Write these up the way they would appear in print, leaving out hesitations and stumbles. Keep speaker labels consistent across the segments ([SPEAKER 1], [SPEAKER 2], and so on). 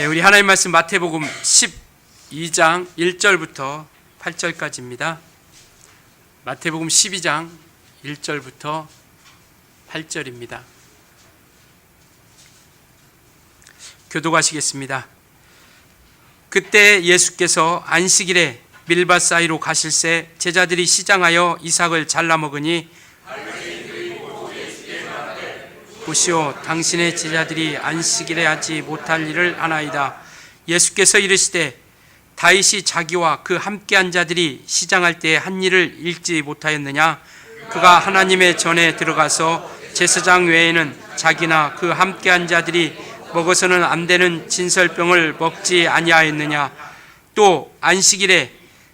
[SPEAKER 1] 우리 하나님 말씀 마태복음 12장 1절부터 8절까지입니다. 마태복음 12장 1절부터 8절입니다. 교독하시겠습니다. 그때 예수께서 안식일에 밀밭 사이로 가실새 제자들이 시장하여 이삭을 잘라 먹으니 보시오, 당신의 제자들이 안식일에 하지 못할 일을 하나이다. 예수께서 이르시되 다윗이 자기와 그 함께한 자들이 시장할 때에 한 일을 읽지 못하였느냐? 그가 하나님의 전에 들어가서 제사장 외에는 자기나 그 함께한 자들이 먹어서는 안 되는 진설병을 먹지 아니하였느냐? 또 안식일에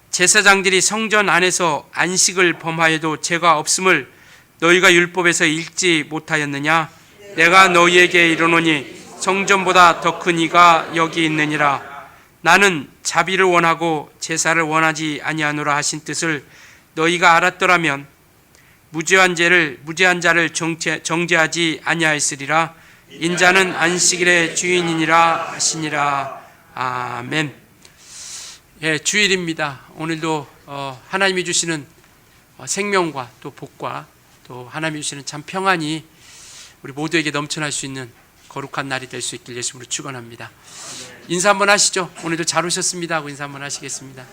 [SPEAKER 1] 제사장들이 성전 안에서 안식을 범하여도 죄가 없음을 너희가 율법에서 읽지 못하였느냐? 내가 너희에게 이르노니 성전보다 더 큰 이가 여기 있느니라. 나는 자비를 원하고 제사를 원하지 아니하노라 하신 뜻을 너희가 알았더라면 무죄한 자를 정죄하지 아니하였으리라. 인자는 안식일의 주인이니라 하시니라. 아멘. 주일입니다. 오늘도 하나님이 주시는 생명과 또 복과 또 하나님이 주시는 참 평안이 우리 모두에게 넘쳐날 수 있는 거룩한 날이 될 수 있길 예수님으로 축원합니다. 인사 한번 하시죠. 오늘도 잘 오셨습니다 하고 인사 한번 하시겠습니다.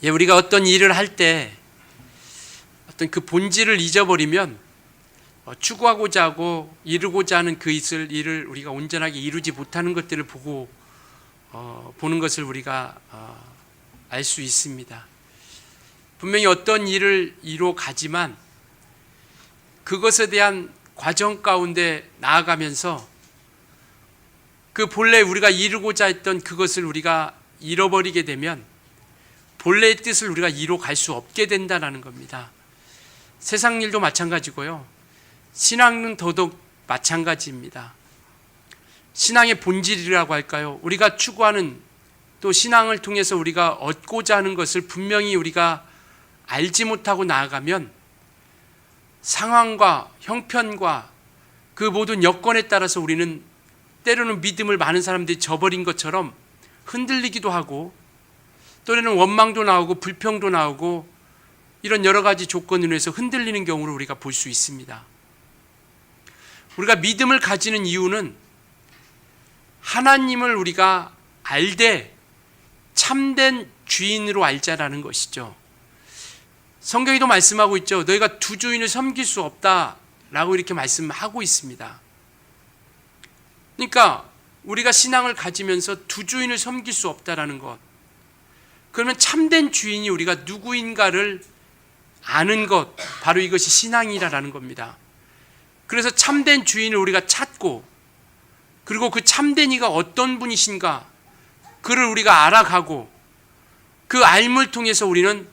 [SPEAKER 1] 우리가 어떤 일을 할 때 어떤 그 본질을 잊어버리면 추구하고자 하고 이루고자 하는 그 일을 우리가 온전하게 이루지 못하는 것들을 보는 것을 우리가 알 수 있습니다. 분명히 어떤 일을 이루어 가지만 그것에 대한 과정 가운데 나아가면서 그 본래 우리가 이루고자 했던 그것을 우리가 잃어버리게 되면 본래의 뜻을 우리가 이루어 갈 수 없게 된다는 겁니다. 세상 일도 마찬가지고요. 신앙은 더더욱 마찬가지입니다. 신앙의 본질이라고 할까요? 우리가 추구하는 또 신앙을 통해서 우리가 얻고자 하는 것을 분명히 우리가 알지 못하고 나아가면 상황과 형편과 그 모든 여건에 따라서 우리는 때로는 믿음을 많은 사람들이 저버린 것처럼 흔들리기도 하고 또래는 원망도 나오고 불평도 나오고 이런 여러 가지 조건으로 해서 흔들리는 경우를 우리가 볼 수 있습니다. 우리가 믿음을 가지는 이유는 하나님을 우리가 알되 참된 주인으로 알자라는 것이죠. 성경에도 말씀하고 있죠. 너희가 두 주인을 섬길 수 없다라고 이렇게 말씀하고 있습니다. 그러니까 우리가 신앙을 가지면서 두 주인을 섬길 수 없다라는 것, 그러면 참된 주인이 우리가 누구인가를 아는 것, 바로 이것이 신앙이라는 겁니다. 그래서 참된 주인을 우리가 찾고 그리고 그 참된 이가 어떤 분이신가 그를 우리가 알아가고 그 알물 통해서 우리는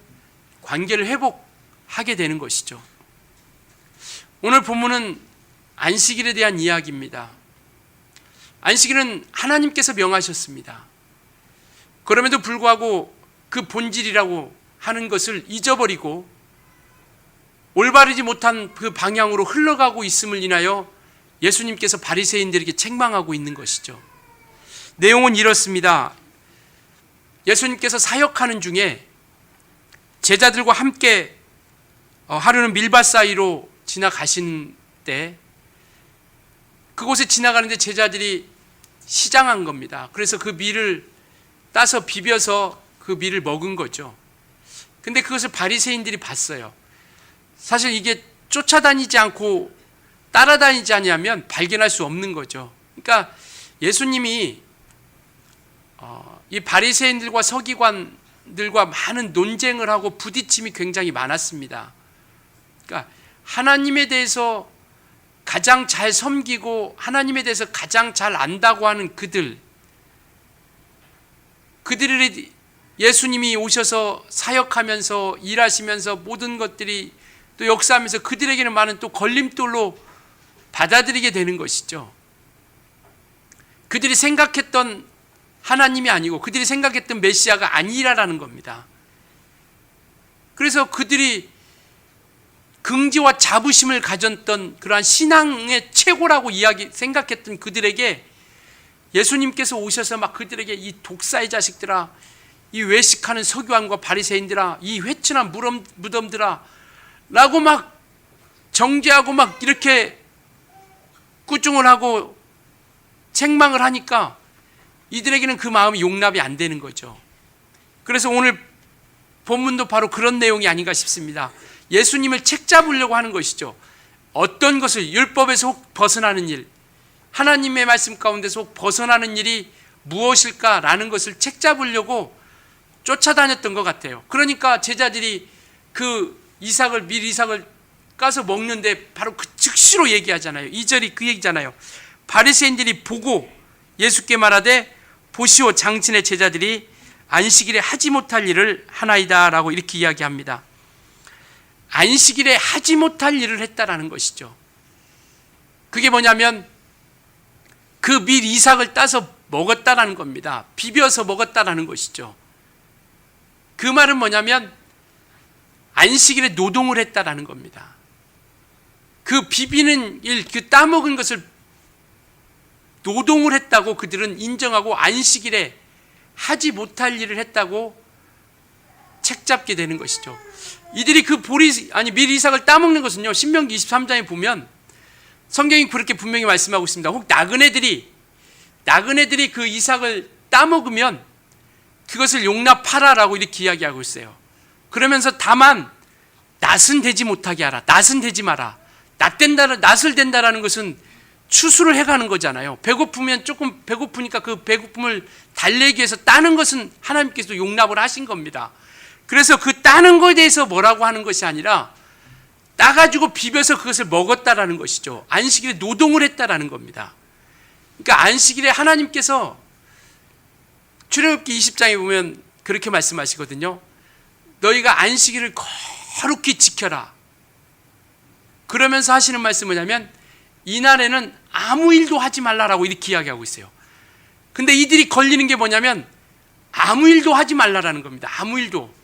[SPEAKER 1] 관계를 회복하게 되는 것이죠. 오늘 본문은 안식일에 대한 이야기입니다. 안식일은 하나님께서 명하셨습니다. 그럼에도 불구하고 그 본질이라고 하는 것을 잊어버리고 올바르지 못한 그 방향으로 흘러가고 있음을 인하여 예수님께서 바리새인들에게 책망하고 있는 것이죠. 내용은 이렇습니다. 예수님께서 사역하는 중에 제자들과 함께 하루는 밀밭 사이로 지나가신 때 그곳에 지나가는데 제자들이 시장한 겁니다. 그래서 그 밀을 따서 비벼서 그 밀을 먹은 거죠. 근데 그것을 바리새인들이 봤어요. 사실 이게 쫓아다니지 않고 따라다니지 않으면 발견할 수 없는 거죠. 그러니까 예수님이 이 바리새인들과 서기관들과 많은 논쟁을 하고 부딪힘이 굉장히 많았습니다. 그러니까 하나님에 대해서 가장 잘 섬기고 하나님에 대해서 가장 잘 안다고 하는 그들이 예수님이 오셔서 사역하면서 일하시면서 모든 것들이 또 역사하면서 그들에게는 많은 또 걸림돌로 받아들이게 되는 것이죠. 그들이 생각했던 하나님이 아니고 그들이 생각했던 메시아가 아니라는 겁니다. 그래서 그들이 긍지와 자부심을 가졌던 그러한 신앙의 최고라고 생각했던 그들에게 예수님께서 오셔서 막 그들에게 이 독사의 자식들아, 이 외식하는 서기관과 바리새인들아, 이 회춘한 무덤들아 라고 막 정죄하고 막 이렇게 꾸중을 하고 책망을 하니까 이들에게는 그 마음이 용납이 안 되는 거죠. 그래서 오늘 본문도 바로 그런 내용이 아닌가 싶습니다. 예수님을 책잡으려고 하는 것이죠. 어떤 것을, 율법에서 혹 벗어나는 일, 하나님의 말씀 가운데서 혹 벗어나는 일이 무엇일까라는 것을 책잡으려고 쫓아다녔던 것 같아요. 그러니까 제자들이 그 밀 이삭을 까서 먹는데 바로 그 즉시로 얘기하잖아요. 2절이 그 얘기잖아요. 바리새인들이 보고 예수께 말하되 보시오, 장친의 제자들이 안식일에 하지 못할 일을 하나이다 라고 이렇게 이야기합니다. 안식일에 하지 못할 일을 했다라는 것이죠. 그게 뭐냐면 그 밀 이삭을 따서 먹었다라는 겁니다. 비벼서 먹었다라는 것이죠. 그 말은 뭐냐면 안식일에 노동을 했다라는 겁니다. 그 비비는 일, 그 따먹은 것을 노동을 했다고 그들은 인정하고 안식일에 하지 못할 일을 했다고 책잡게 되는 것이죠. 이들이 그 밀 이삭을 따먹는 것은요, 신명기 23장에 보면 성경이 그렇게 분명히 말씀하고 있습니다. 혹 나그네들이 그 이삭을 따먹으면 그것을 용납하라라고 이렇게 이야기하고 있어요. 그러면서 다만 낫은 되지 못하게 하라. 낫은 되지 마라. 낫을 된다라는 것은 추수를 해가는 거잖아요. 배고프면 조금 배고프니까 그 배고픔을 달래기 위해서 따는 것은 하나님께서 용납을 하신 겁니다. 그래서 그 따는 것에 대해서 뭐라고 하는 것이 아니라 따가지고 비벼서 그것을 먹었다라는 것이죠. 안식일에 노동을 했다라는 겁니다. 그러니까 안식일에 하나님께서 출애굽기 20장에 보면 그렇게 말씀하시거든요. 너희가 안식일을 거룩히 지켜라. 그러면서 하시는 말씀은 뭐냐면 이날에는 아무 일도 하지 말라라고 이렇게 이야기하고 있어요. 근데 이들이 걸리는 게 뭐냐면 아무 일도 하지 말라라는 겁니다. 아무 일도.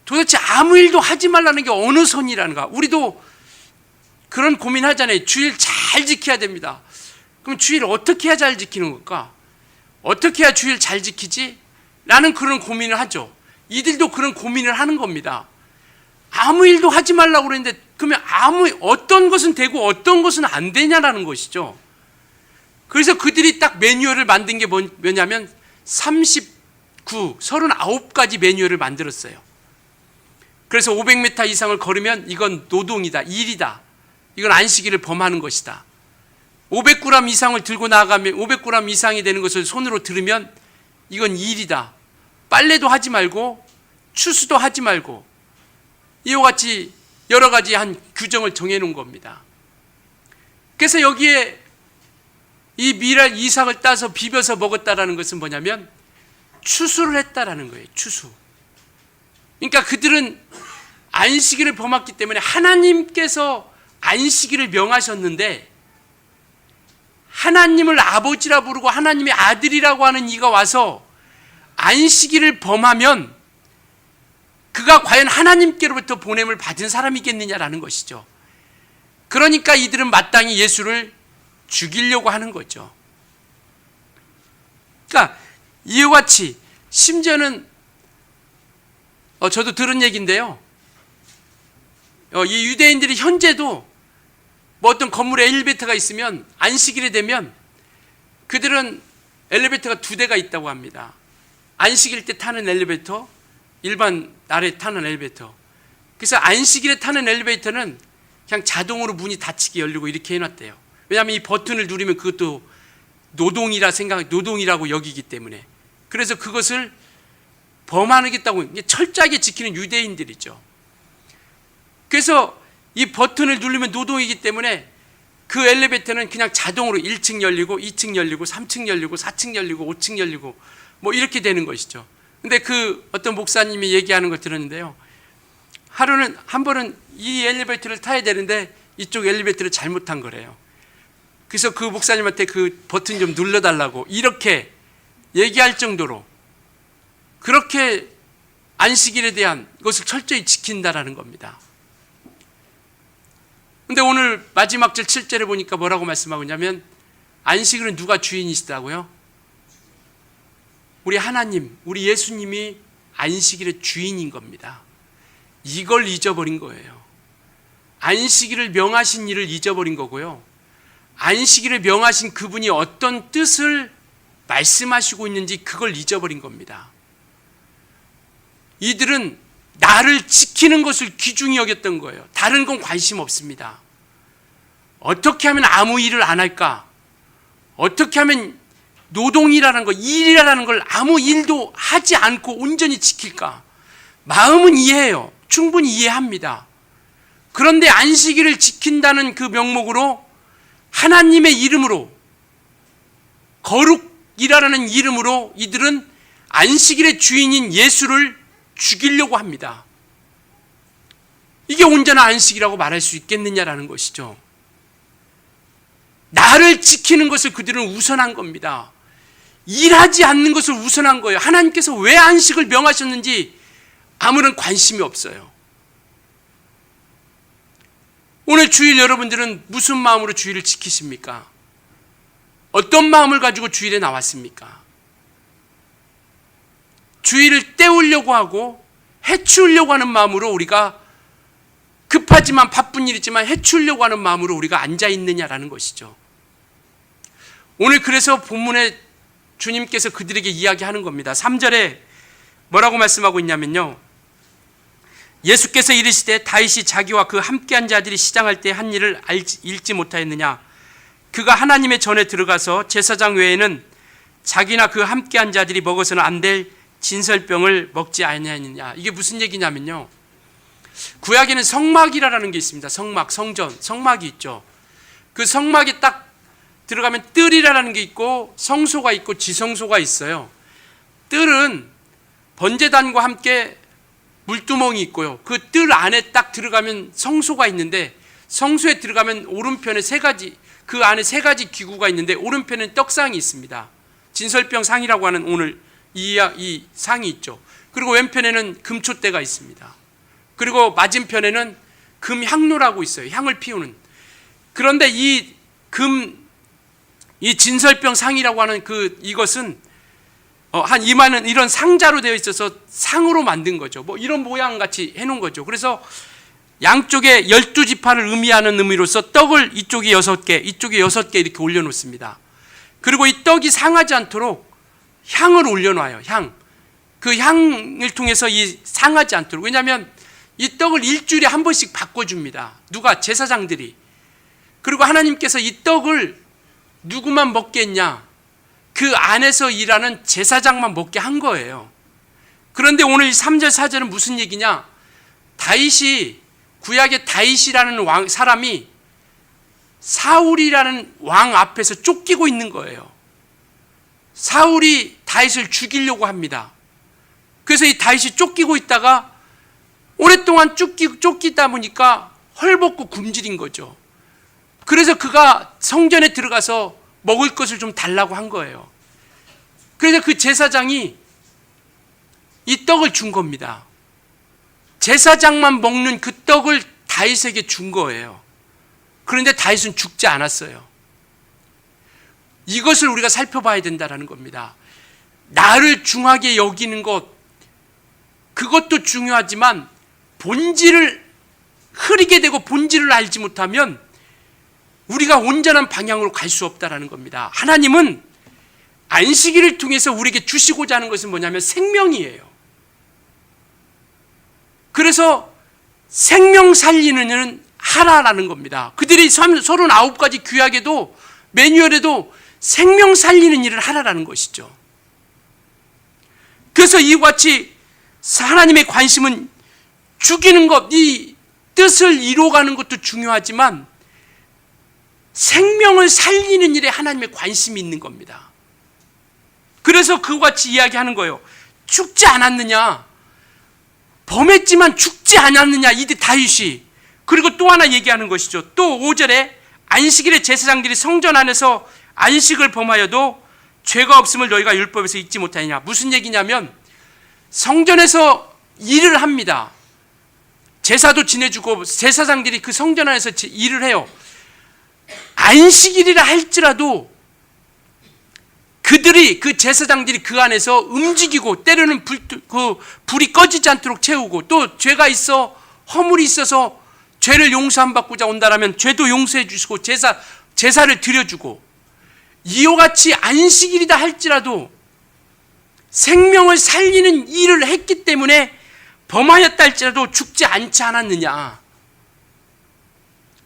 [SPEAKER 1] 도대체 아무 일도 하지 말라는 게 어느 선이라는가? 우리도 그런 고민하잖아요. 주일 잘 지켜야 됩니다. 그럼 주일 어떻게 해야 잘 지키는 걸까? 어떻게 해야 주일 잘 지키지? 라는 그런 고민을 하죠. 이들도 그런 고민을 하는 겁니다. 아무 일도 하지 말라고 그랬는데 그러면 어떤 것은 되고 어떤 것은 안 되냐라는 것이죠. 그래서 그들이 딱 매뉴얼을 만든 게 뭐냐면 39가지 매뉴얼을 만들었어요. 그래서 500m 이상을 걸으면 이건 노동이다, 일이다. 이건 안식일을 범하는 것이다. 500g 이상을 들고 나가면 500g 이상이 되는 것을 손으로 들으면 이건 일이다. 빨래도 하지 말고 추수도 하지 말고 이와 같이 여러 가지 한 규정을 정해놓은 겁니다. 그래서 여기에 이 밀 이삭을 따서 비벼서 먹었다라는 것은 뭐냐면 추수를 했다라는 거예요. 추수. 그러니까 그들은 안식일을 범했기 때문에 하나님께서 안식일을 명하셨는데 하나님을 아버지라 부르고 하나님의 아들이라고 하는 이가 와서 안식일을 범하면 그가 과연 하나님께로부터 보냄을 받은 사람이겠느냐라는 것이죠. 그러니까 이들은 마땅히 예수를 죽이려고 하는 거죠. 그러니까 이와 같이 심지어는 저도 들은 얘기인데요. 이 유대인들이 현재도 뭐 어떤 건물에 엘리베이터가 있으면 안식일이 되면 그들은 엘리베이터가 2대가 있다고 합니다. 안식일 때 타는 엘리베이터, 일반 날에 타는 엘리베이터. 그래서 안식일에 타는 엘리베이터는 그냥 자동으로 문이 닫히게 열리고 이렇게 해놨대요. 왜냐하면 이 버튼을 누르면 그것도 노동이라고 여기기 때문에. 그래서 그것을 범하겠다고 철저하게 지키는 유대인들이죠. 그래서 이 버튼을 누르면 노동이기 때문에 그 엘리베이터는 그냥 자동으로 1층 열리고 2층 열리고 3층 열리고 4층 열리고 5층 열리고 뭐 이렇게 되는 것이죠. 근데 그 어떤 목사님이 얘기하는 걸 들었는데요. 한 번은 이 엘리베이터를 타야 되는데 이쪽 엘리베이터를 잘못한 거래요. 그래서 그 목사님한테 그 버튼 좀 눌러달라고 이렇게 얘기할 정도로 그렇게 안식일에 대한 것을 철저히 지킨다라는 겁니다. 근데 오늘 마지막 절 7절에 보니까 뭐라고 말씀하고 있냐면 안식일은 누가 주인이시다고요? 우리 하나님, 우리 예수님이 안식일의 주인인 겁니다. 이걸 잊어버린 거예요. 안식일을 명하신 일을 잊어버린 거고요. 안식일을 명하신 그분이 어떤 뜻을 말씀하시고 있는지 그걸 잊어버린 겁니다. 이들은 나를 지키는 것을 귀중히 여겼던 거예요. 다른 건 관심 없습니다. 어떻게 하면 아무 일을 안 할까? 어떻게 하면 노동이라는 거, 일이라는 걸 아무 일도 하지 않고 온전히 지킬까? 마음은 이해해요. 충분히 이해합니다. 그런데 안식일을 지킨다는 그 명목으로 하나님의 이름으로, 거룩이라는 이름으로 이들은 안식일의 주인인 예수를 죽이려고 합니다. 이게 온전한 안식이라고 말할 수 있겠느냐라는 것이죠. 나를 지키는 것을 그들은 우선한 겁니다. 일하지 않는 것을 우선한 거예요. 하나님께서 왜 안식을 명하셨는지 아무런 관심이 없어요. 오늘 주일 여러분들은 무슨 마음으로 주일을 지키십니까? 어떤 마음을 가지고 주일에 나왔습니까? 주일을 때우려고 하고 해치우려고 하는 마음으로 우리가 급하지만 바쁜 일이지만 해치우려고 하는 마음으로 우리가 앉아 있느냐라는 것이죠. 오늘 그래서 본문에 주님께서 그들에게 이야기하는 겁니다. 3절에 뭐라고 말씀하고 있냐면요, 예수께서 이르시되 다윗이 자기와 그 함께한 자들이 시장할 때 한 일을 읽지 못하였느냐? 그가 하나님의 전에 들어가서 제사장 외에는 자기나 그 함께한 자들이 먹어서는 안 될 진설병을 먹지 아니하느냐? 이게 무슨 얘기냐면요, 구약에는 성막이라는 게 있습니다. 성막, 성전, 성막이 있죠. 그 성막에 딱 들어가면 뜰이라는 게 있고 성소가 있고 지성소가 있어요. 뜰은 번제단과 함께 물두멍이 있고요. 그 뜰 안에 딱 들어가면 성소가 있는데, 성소에 들어가면 오른편에 세 가지, 그 안에 세 가지 기구가 있는데 오른편에는 떡상이 있습니다. 진설병 상이라고 하는 오늘 이 상이 있죠. 그리고 왼편에는 금촛대가 있습니다. 그리고 맞은편에는 금향로라고 있어요. 향을 피우는. 그런데 이 진설병 상이라고 하는 이것은 한 이만한 이런 상자로 되어 있어서 상으로 만든 거죠. 뭐 이런 모양 같이 해놓은 거죠. 그래서 양쪽에 12지파를 의미하는 의미로서 떡을 이쪽에 6개, 이쪽에 6개 이렇게 올려놓습니다. 그리고 이 떡이 상하지 않도록 향을 올려놔요. 향. 그 향을 통해서 이 상하지 않도록. 왜냐하면 이 떡을 일주일에 한 번씩 바꿔줍니다. 누가? 제사장들이. 그리고 하나님께서 이 떡을 누구만 먹게 했냐? 그 안에서 일하는 제사장만 먹게 한 거예요. 그런데 오늘 3절 4절은 무슨 얘기냐? 다윗이, 구약의 다윗이라는 사람이 사울이라는 왕 앞에서 쫓기고 있는 거예요. 사울이 다윗을 죽이려고 합니다. 그래서 이 다윗이 쫓기고 있다가 오랫동안 쫓기다 보니까 헐벗고 굶주린 거죠. 그래서 그가 성전에 들어가서 먹을 것을 좀 달라고 한 거예요. 그래서 그 제사장이 이 떡을 준 겁니다. 제사장만 먹는 그 떡을 다윗에게 준 거예요. 그런데 다윗은 죽지 않았어요. 이것을 우리가 살펴봐야 된다는 겁니다. 나를 중하게 여기는 것, 그것도 중요하지만 본질을 흐리게 되고 본질을 알지 못하면 우리가 온전한 방향으로 갈 수 없다는 겁니다. 하나님은 안식일을 통해서 우리에게 주시고자 하는 것은 뭐냐면 생명이에요. 그래서 생명 살리는 일은 하라라는 겁니다. 그들이 39가지 규약에도 매뉴얼에도 생명 살리는 일을 하라라는 것이죠. 그래서 이와 같이 하나님의 관심은 죽이는 것, 이 뜻을 이루어가는 것도 중요하지만 생명을 살리는 일에 하나님의 관심이 있는 겁니다. 그래서 그와 같이 이야기하는 거예요. 죽지 않았느냐? 범했지만 죽지 않았느냐? 이들 다윗이. 그리고 또 하나 얘기하는 것이죠. 또 5절에 안식일에 제사장들이 성전 안에서 안식을 범하여도 죄가 없음을 너희가 율법에서 읽지 못하느냐? 무슨 얘기냐면 성전에서 일을 합니다. 제사도 지내주고 제사장들이 그 성전 안에서 일을 해요. 안식일이라 할지라도 그들이, 그 제사장들이 그 안에서 움직이고, 때로는 불이 꺼지지 않도록 채우고, 또 죄가 있어, 허물이 있어서 죄를 용서 안 받고자 온다라면 죄도 용서해 주시고 제사를 드려주고, 이와 같이 안식일이다 할지라도 생명을 살리는 일을 했기 때문에 범하였다 할지라도 죽지 않지 않았느냐,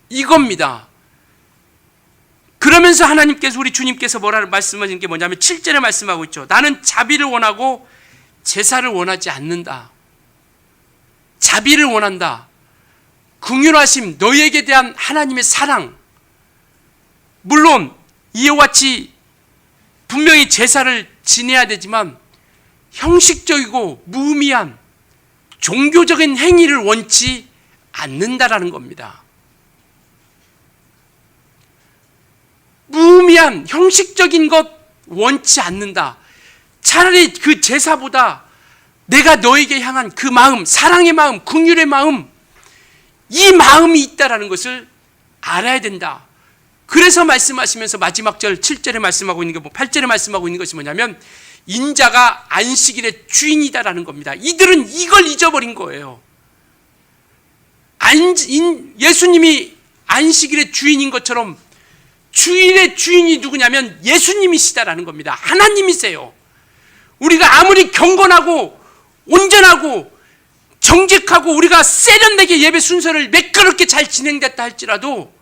[SPEAKER 1] 이겁니다. 그러면서 하나님께서, 우리 주님께서 뭐라 말씀하시는 게 뭐냐면 7절에 말씀하고 있죠. 나는 자비를 원하고 제사를 원하지 않는다. 자비를 원한다. 긍휼하심, 너희에게 대한 하나님의 사랑. 물론 이와 같이 분명히 제사를 지내야 되지만 형식적이고 무의미한 종교적인 행위를 원치 않는다라는 겁니다. 무의미한 형식적인 것 원치 않는다. 차라리 그 제사보다 내가 너에게 향한 그 마음, 사랑의 마음, 긍휼의 마음, 이 마음이 있다라는 것을 알아야 된다. 그래서 말씀하시면서 마지막 절 7절에 말씀하고 있는 게, 8절에 말씀하고 있는 것이 뭐냐면 인자가 안식일의 주인이다라는 겁니다. 이들은 이걸 잊어버린 거예요. 예수님이 안식일의 주인인 것처럼 주일의 주인이 누구냐면 예수님이시다라는 겁니다. 하나님이세요. 우리가 아무리 경건하고 온전하고 정직하고 우리가 세련되게 예배 순서를 매끄럽게 잘 진행됐다 할지라도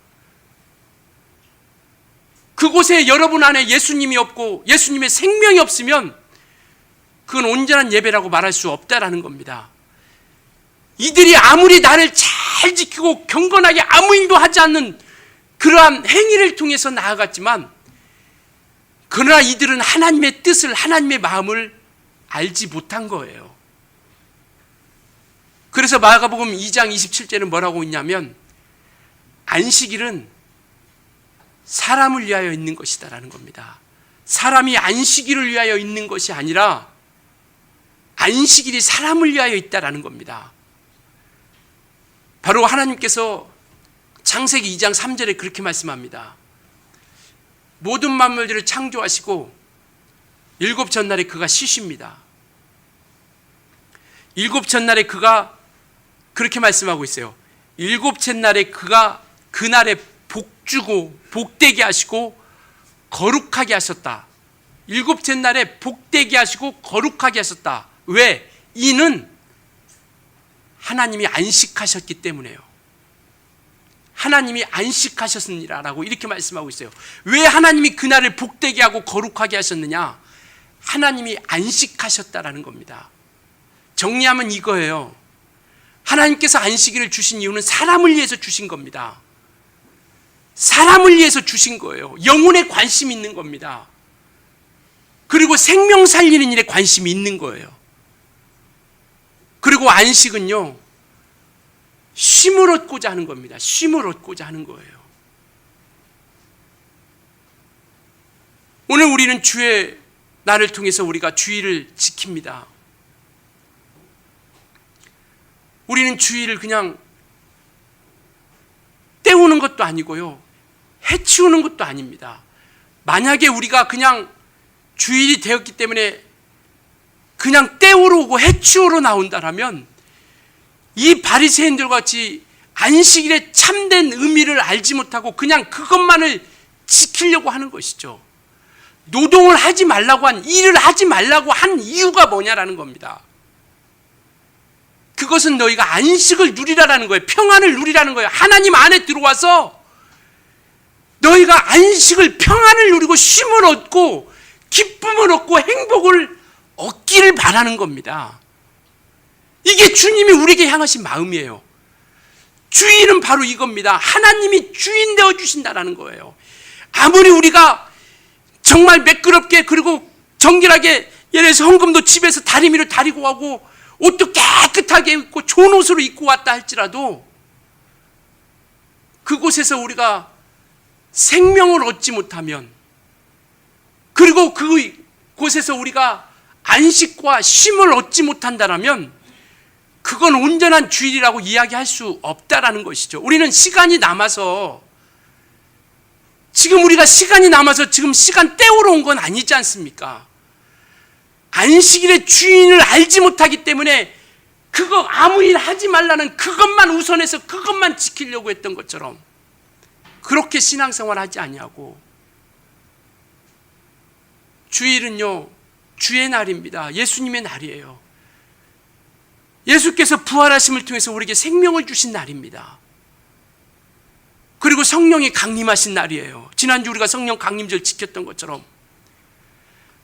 [SPEAKER 1] 그곳에 여러분 안에 예수님이 없고 예수님의 생명이 없으면 그건 온전한 예배라고 말할 수 없다라는 겁니다. 이들이 아무리 나를 잘 지키고 경건하게 아무 일도 하지 않는 그러한 행위를 통해서 나아갔지만, 그러나 이들은 하나님의 뜻을, 하나님의 마음을 알지 못한 거예요. 그래서 마가복음 2장 27절은 뭐라고 있냐면 안식일은 사람을 위하여 있는 것이다라는 겁니다. 사람이 안식일을 위하여 있는 것이 아니라 안식일이 사람을 위하여 있다라는 겁니다. 바로 하나님께서 창세기 2장 3절에 그렇게 말씀합니다. 모든 만물들을 창조하시고 일곱 첫날에 그가 쉬십니다. 일곱 첫날에 그가 그렇게 말씀하고 있어요. 일곱 첫날에 그가 그날에 복주고 복되게 하시고 거룩하게 하셨다. 일곱 첫날에 복되게 하시고 거룩하게 하셨다. 왜? 이는 하나님이 안식하셨기 때문에요. 하나님이 안식하셨느니라라고 이렇게 말씀하고 있어요. 왜 하나님이 그날을 복되게 하고 거룩하게 하셨느냐? 하나님이 안식하셨다라는 겁니다. 정리하면 이거예요. 하나님께서 안식일을 주신 이유는 사람을 위해서 주신 겁니다. 사람을 위해서 주신 거예요. 영혼에 관심이 있는 겁니다. 그리고 생명 살리는 일에 관심이 있는 거예요. 그리고 안식은요, 쉼을 얻고자 하는 겁니다. 쉼을 얻고자 하는 거예요. 오늘 우리는 주의 날을 통해서 우리가 주일을 지킵니다. 우리는 주일을 그냥 때우는 것도 아니고요, 해치우는 것도 아닙니다. 만약에 우리가 그냥 주일이 되었기 때문에 그냥 때우러 오고 해치우러 나온다라면 이 바리새인들과 같이 안식일의 참된 의미를 알지 못하고 그냥 그것만을 지키려고 하는 것이죠. 노동을 하지 말라고 한, 일을 하지 말라고 한 이유가 뭐냐라는 겁니다. 그것은 너희가 안식을 누리라라는 거예요. 평안을 누리라는 거예요. 하나님 안에 들어와서 너희가 안식을, 평안을 누리고 쉼을 얻고 기쁨을 얻고 행복을 얻기를 바라는 겁니다. 이게 주님이 우리에게 향하신 마음이에요. 주인은 바로 이겁니다. 하나님이 주인 되어 주신다라는 거예요. 아무리 우리가 정말 매끄럽게 그리고 정결하게, 예를 들어서 헌금도 집에서 다리미로 다리고 가고 옷도 깨끗하게 입고 좋은 옷으로 입고 왔다 할지라도 그곳에서 우리가 생명을 얻지 못하면, 그리고 그곳에서 우리가 안식과 쉼을 얻지 못한다면 그건 온전한 주일이라고 이야기할 수 없다라는 것이죠. 우리는 시간이 남아서, 지금 우리가 시간이 남아서 지금 시간 때우러 온 건 아니지 않습니까? 안식일의 주인을 알지 못하기 때문에 그거 아무 일 하지 말라는 그것만 우선해서 그것만 지키려고 했던 것처럼 그렇게 신앙생활 하지 아니하고, 주일은요 주의 날입니다. 예수님의 날이에요. 예수께서 부활하심을 통해서 우리에게 생명을 주신 날입니다. 그리고 성령이 강림하신 날이에요. 지난주 우리가 성령 강림절 지켰던 것처럼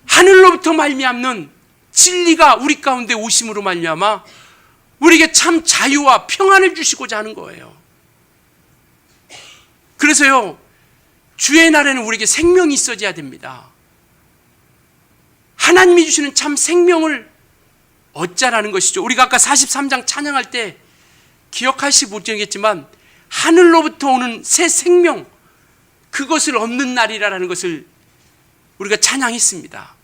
[SPEAKER 1] 하늘로부터 말미암는 진리가 우리 가운데 오심으로 말미암아 우리에게 참 자유와 평안을 주시고자 하는 거예요. 그래서요 주의 날에는 우리에게 생명이 있어져야 됩니다. 하나님이 주시는 참 생명을 얻자라는 것이죠. 우리가 아까 43장 찬양할 때 기억하시지 못하겠지만 하늘로부터 오는 새 생명, 그것을 얻는 날이라는 것을 우리가 찬양했습니다.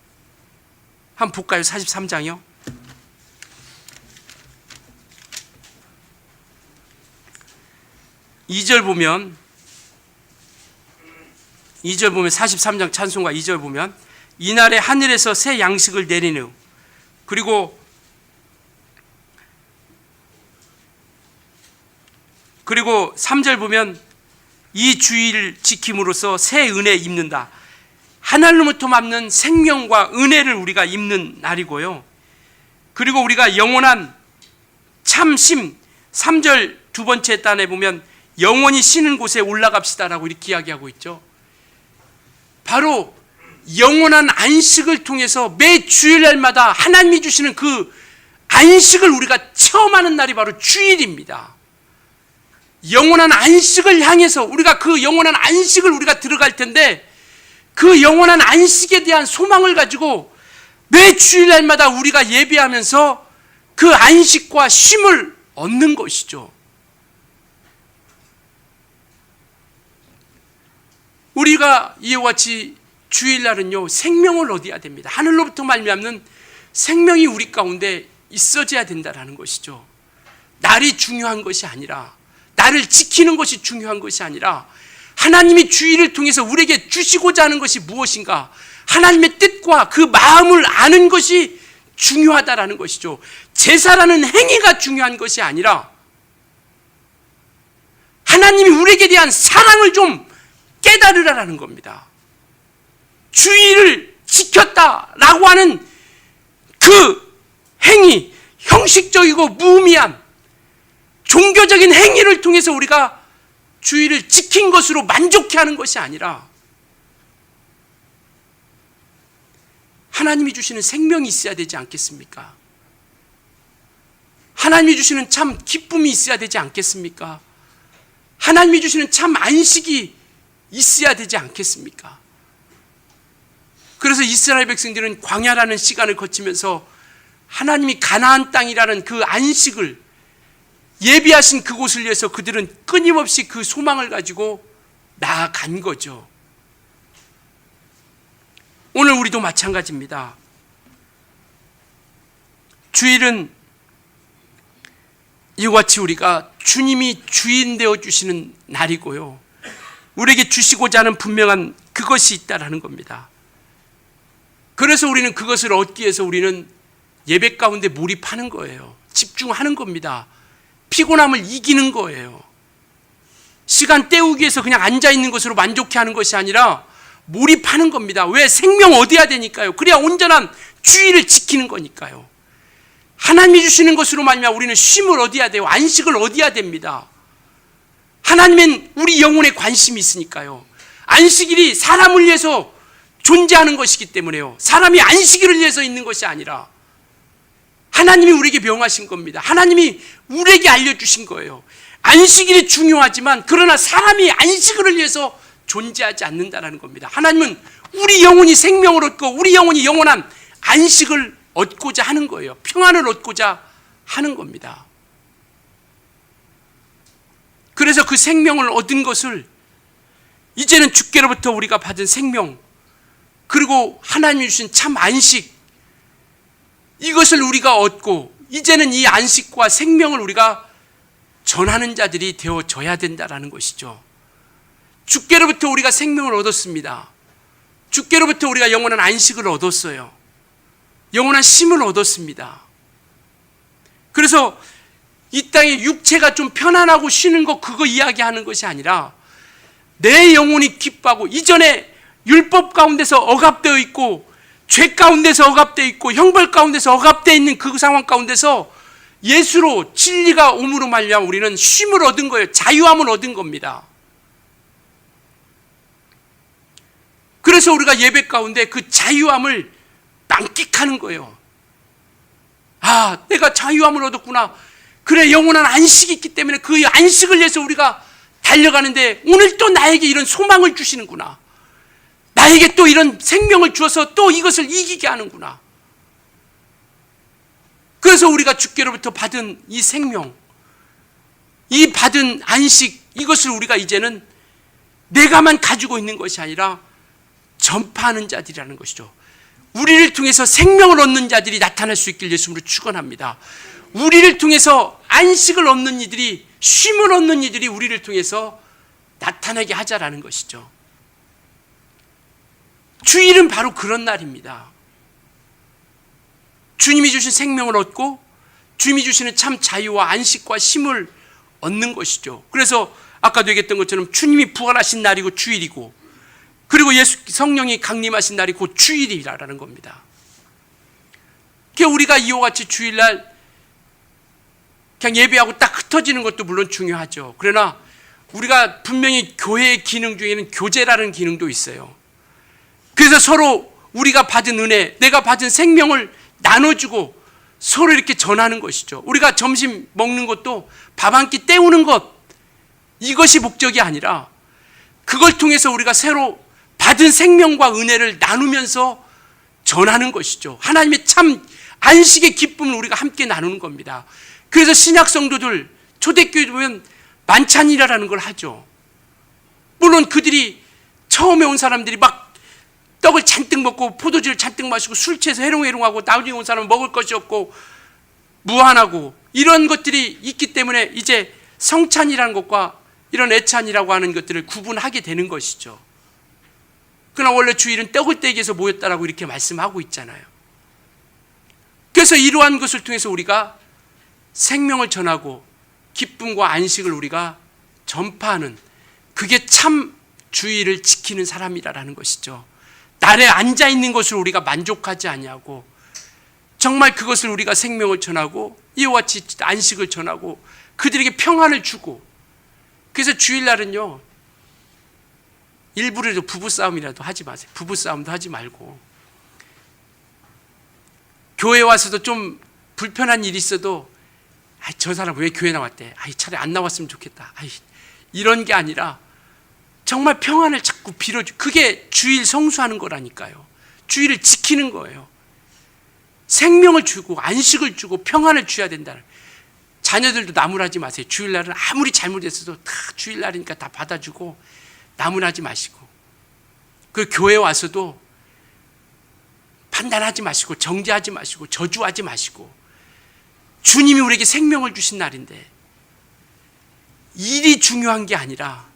[SPEAKER 1] 한번 볼까요? 43장이요. 2절 보면 43장 찬송가 2절 보면 이날에 하늘에서 새 양식을 내리는, 그리고 3절 보면 이 주의를 지킴으로써 새 은혜 입는다. 하늘로부터 맘는 생명과 은혜를 우리가 입는 날이고요. 그리고 우리가 영원한 참심, 3절 두 번째 단에 보면 영원히 쉬는 곳에 올라갑시다라고 이렇게 이야기하고 있죠. 바로 영원한 안식을 통해서 매 주일날마다 하나님이 주시는 그 안식을 우리가 체험하는 날이 바로 주일입니다. 영원한 안식을 향해서 우리가 그 영원한 안식을 우리가 들어갈 텐데, 그 영원한 안식에 대한 소망을 가지고 매 주일날마다 우리가 예배하면서 그 안식과 쉼을 얻는 것이죠. 우리가 이와 같이 주일날은요 생명을 얻어야 됩니다. 하늘로부터 말미암는 생명이 우리 가운데 있어져야 된다는 것이죠. 날이 중요한 것이 아니라, 나를 지키는 것이 중요한 것이 아니라 하나님이 주일을 통해서 우리에게 주시고자 하는 것이 무엇인가, 하나님의 뜻과 그 마음을 아는 것이 중요하다라는 것이죠. 제사라는 행위가 중요한 것이 아니라 하나님이 우리에게 대한 사랑을 좀 깨달으라는 겁니다. 주일을 지켰다라고 하는 그 행위, 형식적이고 무의미한 종교적인 행위를 통해서 우리가 주일을 지킨 것으로 만족해하는 것이 아니라 하나님이 주시는 생명이 있어야 되지 않겠습니까? 하나님이 주시는 참 기쁨이 있어야 되지 않겠습니까? 하나님이 주시는 참 안식이 있어야 되지 않겠습니까? 그래서 이스라엘 백성들은 광야라는 시간을 거치면서 하나님이 가나안 땅이라는 그 안식을 예비하신 그곳을 위해서 그들은 끊임없이 그 소망을 가지고 나아간 거죠. 오늘 우리도 마찬가지입니다. 주일은 이와 같이 우리가 주님이 주인 되어 주시는 날이고요, 우리에게 주시고자 하는 분명한 그것이 있다라는 겁니다. 그래서 우리는 그것을 얻기 위해서 우리는 예배 가운데 몰입하는 거예요. 집중하는 겁니다. 피곤함을 이기는 거예요. 시간 때우기 위해서 그냥 앉아있는 것으로 만족해하는 것이 아니라 몰입하는 겁니다. 왜? 생명 얻어야 되니까요. 그래야 온전한 주의를 지키는 거니까요. 하나님이 주시는 것으로 말미암아 우리는 쉼을 얻어야 돼요. 안식을 얻어야 됩니다. 하나님은 우리 영혼에 관심이 있으니까요. 안식일이 사람을 위해서 존재하는 것이기 때문에요. 사람이 안식일을 위해서 있는 것이 아니라 하나님이 우리에게 명하신 겁니다. 하나님이 우리에게 알려주신 거예요. 안식일이 중요하지만 그러나 사람이 안식일을 위해서 존재하지 않는다는 겁니다. 하나님은 우리 영혼이 생명을 얻고 우리 영혼이 영원한 안식을 얻고자 하는 거예요. 평안을 얻고자 하는 겁니다. 그래서 그 생명을 얻은 것을 이제는 주께로부터 우리가 받은 생명, 그리고 하나님이 주신 참 안식, 이것을 우리가 얻고 이제는 이 안식과 생명을 우리가 전하는 자들이 되어져야 된다라는 것이죠. 주께로부터 우리가 생명을 얻었습니다. 주께로부터 우리가 영원한 안식을 얻었어요. 영원한 쉼을 얻었습니다. 그래서 이 땅에 육체가 좀 편안하고 쉬는 거 그거 이야기하는 것이 아니라 내 영혼이 기뻐하고, 이전에 율법 가운데서 억압되어 있고 죄 가운데서 억압되어 있고 형벌 가운데서 억압되어 있는 그 상황 가운데서 예수로 진리가 옴으로 말미암아 우리는 쉼을 얻은 거예요. 자유함을 얻은 겁니다. 그래서 우리가 예배 가운데 그 자유함을 만끽하는 거예요. 아, 내가 자유함을 얻었구나. 그래, 영원한 안식이 있기 때문에 그 안식을 위해서 우리가 달려가는데 오늘 또 나에게 이런 소망을 주시는구나. 나에게 또 이런 생명을 주어서 또 이것을 이기게 하는구나. 그래서 우리가 주께로부터 받은 이 생명, 이 받은 안식, 이것을 우리가 이제는 내가만 가지고 있는 것이 아니라 전파하는 자들이라는 것이죠. 우리를 통해서 생명을 얻는 자들이 나타날 수 있길 예수님으로 축원합니다. 우리를 통해서 안식을 얻는 이들이, 쉼을 얻는 이들이 우리를 통해서 나타나게 하자라는 것이죠. 주일은 바로 그런 날입니다. 주님이 주신 생명을 얻고 주님이 주시는 참 자유와 안식과 쉼을 얻는 것이죠. 그래서 아까도 얘기했던 것처럼 주님이 부활하신 날이고 주일이고, 그리고 예수 성령이 강림하신 날이 곧 주일이라는 겁니다. 그러니까 우리가 이와 같이 주일날 그냥 예배하고 딱 흩어지는 것도 물론 중요하죠. 그러나 우리가 분명히 교회의 기능 중에는 교제라는 기능도 있어요. 그래서 서로 우리가 받은 은혜, 내가 받은 생명을 나눠주고 서로 이렇게 전하는 것이죠. 우리가 점심 먹는 것도 밥 한 끼 때우는 것, 이것이 목적이 아니라 그걸 통해서 우리가 새로 받은 생명과 은혜를 나누면서 전하는 것이죠. 하나님의 참 안식의 기쁨을 우리가 함께 나누는 겁니다. 그래서 신약 성도들, 초대교회 보면 만찬이라는 걸 하죠. 물론 그들이 처음에 온 사람들이 막 떡을 잔뜩 먹고 포도주를 잔뜩 마시고 술 취해서 해롱해롱하고, 나중에 온 사람은 먹을 것이 없고 무한하고 이런 것들이 있기 때문에 이제 성찬이라는 것과 이런 애찬이라고 하는 것들을 구분하게 되는 것이죠. 그러나 원래 주일은 떡을 떼기 위해서 모였다라고 이렇게 말씀하고 있잖아요. 그래서 이러한 것을 통해서 우리가 생명을 전하고 기쁨과 안식을 우리가 전파하는, 그게 참 주일을 지키는 사람이라는 것이죠. 날에 앉아있는 것으로 우리가 만족하지 아니하고 정말 그것을 우리가 생명을 전하고 이와 같이 안식을 전하고 그들에게 평안을 주고, 그래서 주일날은요 일부러 부부싸움이라도 하지 마세요. 부부싸움도 하지 말고, 교회 와서도 좀 불편한 일이 있어도 저 사람 왜 교회 나왔대? 차라리 안 나왔으면 좋겠다. 이런 게 아니라 정말 평안을 자꾸 빌어주, 그게 주일 성수하는 거라니까요. 주일을 지키는 거예요. 생명을 주고 안식을 주고 평안을 줘야 된다는. 자녀들도 나무라지 마세요. 주일날은 아무리 잘못했어도 다 주일날이니까 다 받아주고 나무라지 마시고, 그 교회 와서도 판단하지 마시고 정죄하지 마시고 저주하지 마시고, 주님이 우리에게 생명을 주신 날인데 일이 중요한 게 아니라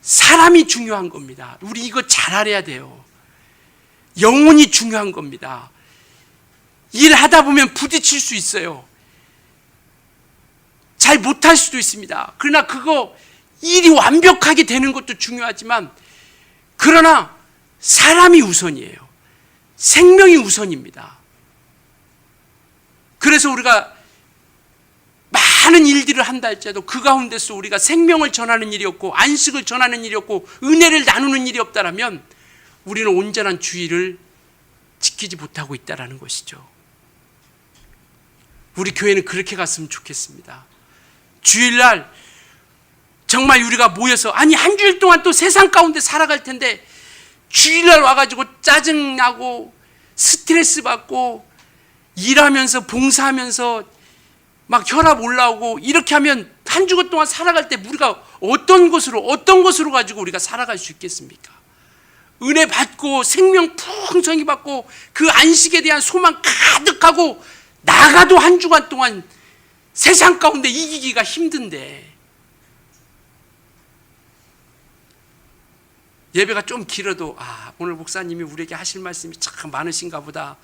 [SPEAKER 1] 사람이 중요한 겁니다. 우리 이거 잘 알아야 돼요. 영혼이 중요한 겁니다. 일하다 보면 부딪힐 수 있어요. 잘 못할 수도 있습니다. 그러나 그거 일이 완벽하게 되는 것도 중요하지만, 그러나 사람이 우선이에요. 생명이 우선입니다. 그래서 우리가 많은 일들을 한다 할지라도 그 가운데서 우리가 생명을 전하는 일이 없고 안식을 전하는 일이 없고 은혜를 나누는 일이 없다면 우리는 온전한 주일을 지키지 못하고 있다는 것이죠. 우리 교회는 그렇게 갔으면 좋겠습니다. 주일날 정말 우리가 모여서, 한 주일 동안 또 세상 가운데 살아갈 텐데 주일날 와가지고 짜증나고 스트레스 받고 일하면서 봉사하면서 막 혈압 올라오고 이렇게 하면 한 주간 동안 살아갈 때 우리가 어떤 것으로 가지고 우리가 살아갈 수 있겠습니까? 은혜 받고 생명 풍성히 받고 그 안식에 대한 소망 가득하고 나가도 한 주간 동안 세상 가운데 이기기가 힘든데, 예배가 좀 길어도 오늘 목사님이 우리에게 하실 말씀이 참 많으신가 보다,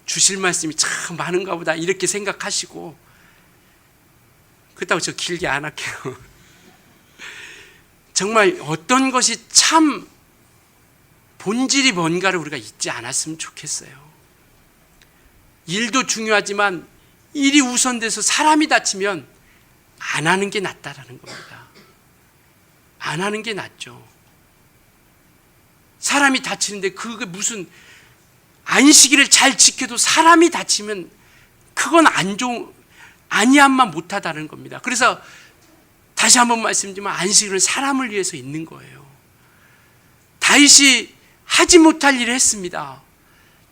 [SPEAKER 1] 주실 말씀이 참 많은가 보다 이렇게 생각하시고, 그렇다고 저 길게 안 할게요. 정말 어떤 것이 참 본질이 뭔가를 우리가 잊지 않았으면 좋겠어요. 일도 중요하지만 일이 우선돼서 사람이 다치면 안 하는 게 낫다라는 겁니다. 안 하는 게 낫죠. 사람이 다치는데 그게 무슨, 안식일을 잘 지켜도 사람이 다치면 그건 아니함만 못하다는 겁니다. 그래서 다시 한번 말씀드리면 안식일은 사람을 위해서 있는 거예요. 다윗이 하지 못할 일을 했습니다.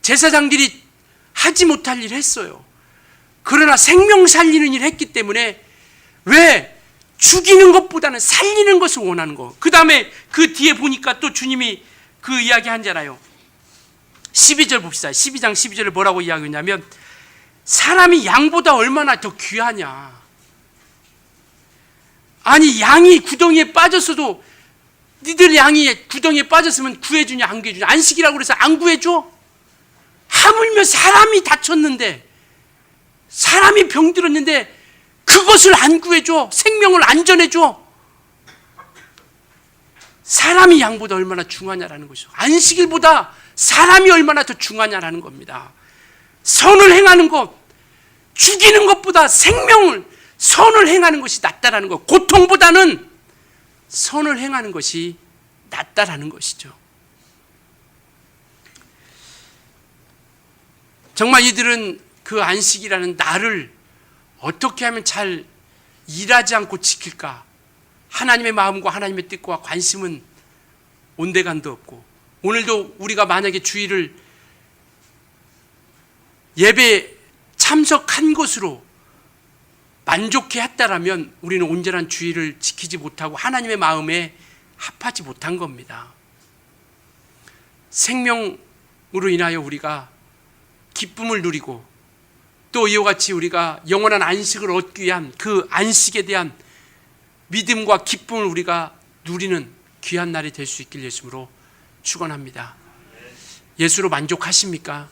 [SPEAKER 1] 제사장들이 하지 못할 일을 했어요. 그러나 생명 살리는 일을 했기 때문에, 왜? 죽이는 것보다는 살리는 것을 원하는 거. 그 다음에 그 뒤에 보니까 또 주님이 그 이야기 하잖아요. 12절 봅시다. 12장 12절을 뭐라고 이야기하냐면, 사람이 양보다 얼마나 더 귀하냐. 아니, 양이 구덩이에 빠졌어도, 니들 양이 구덩이에 빠졌으면 구해주냐 안 구해주냐? 안식이라고 그래서 안 구해줘? 하물며 사람이 다쳤는데, 사람이 병들었는데 그것을 안 구해줘? 생명을 안 전해줘? 사람이 양보다 얼마나 중하냐라는 것이죠. 안식일보다 사람이 얼마나 더 중하냐라는 겁니다. 선을 행하는 것, 죽이는 것보다 선을 행하는 것이 낫다라는 것, 고통보다는 선을 행하는 것이 낫다라는 것이죠. 정말 이들은 그 안식이라는 날을 어떻게 하면 잘 일하지 않고 지킬까? 하나님의 마음과 하나님의 뜻과 관심은 온데간도 없고, 오늘도 우리가 만약에 주일을 예배 참석한 것으로 만족해 했다라면 우리는 온전한 주일을 지키지 못하고 하나님의 마음에 합하지 못한 겁니다. 생명으로 인하여 우리가 기쁨을 누리고, 또 이와 같이 우리가 영원한 안식을 얻기 위한 그 안식에 대한 믿음과 기쁨을 우리가 누리는 귀한 날이 될 수 있길 예수로 축원합니다. 예수로 만족하십니까?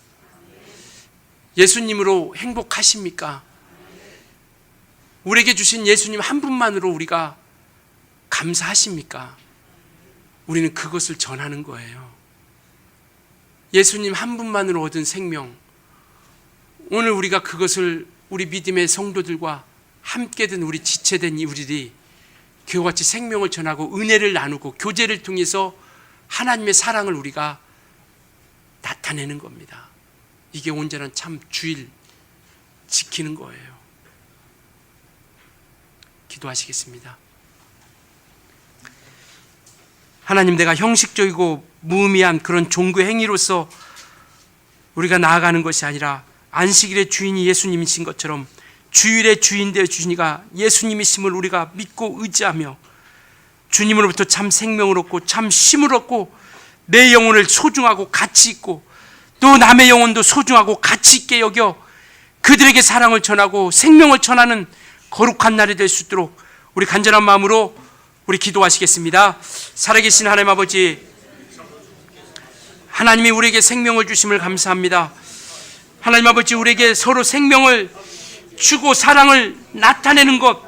[SPEAKER 1] 예수님으로 행복하십니까? 우리에게 주신 예수님 한 분만으로 우리가 감사하십니까? 우리는 그것을 전하는 거예요. 예수님 한 분만으로 얻은 생명, 오늘 우리가 그것을 우리 믿음의 성도들과 함께된 우리 지체된 우리들이 그와 같이 생명을 전하고 은혜를 나누고 교제를 통해서 하나님의 사랑을 우리가 나타내는 겁니다. 이게 온전한 참 주일 지키는 거예요. 기도하시겠습니다. 하나님, 내가 형식적이고 무의미한 그런 종교 행위로서 우리가 나아가는 것이 아니라 안식일의 주인이 예수님이신 것처럼 주일의 주인 되어 주시니가 예수님이심을 우리가 믿고 의지하며 주님으로부터 참 생명을 얻고 참 쉼을 얻고 내 영혼을 소중하고 가치 있고 또 남의 영혼도 소중하고 가치 있게 여겨 그들에게 사랑을 전하고 생명을 전하는 거룩한 날이 될 수 있도록 우리 간절한 마음으로 우리 기도하시겠습니다. 살아계신 하나님 아버지, 하나님이 우리에게 생명을 주심을 감사합니다. 하나님 아버지, 우리에게 서로 생명을 주고 사랑을 나타내는 것,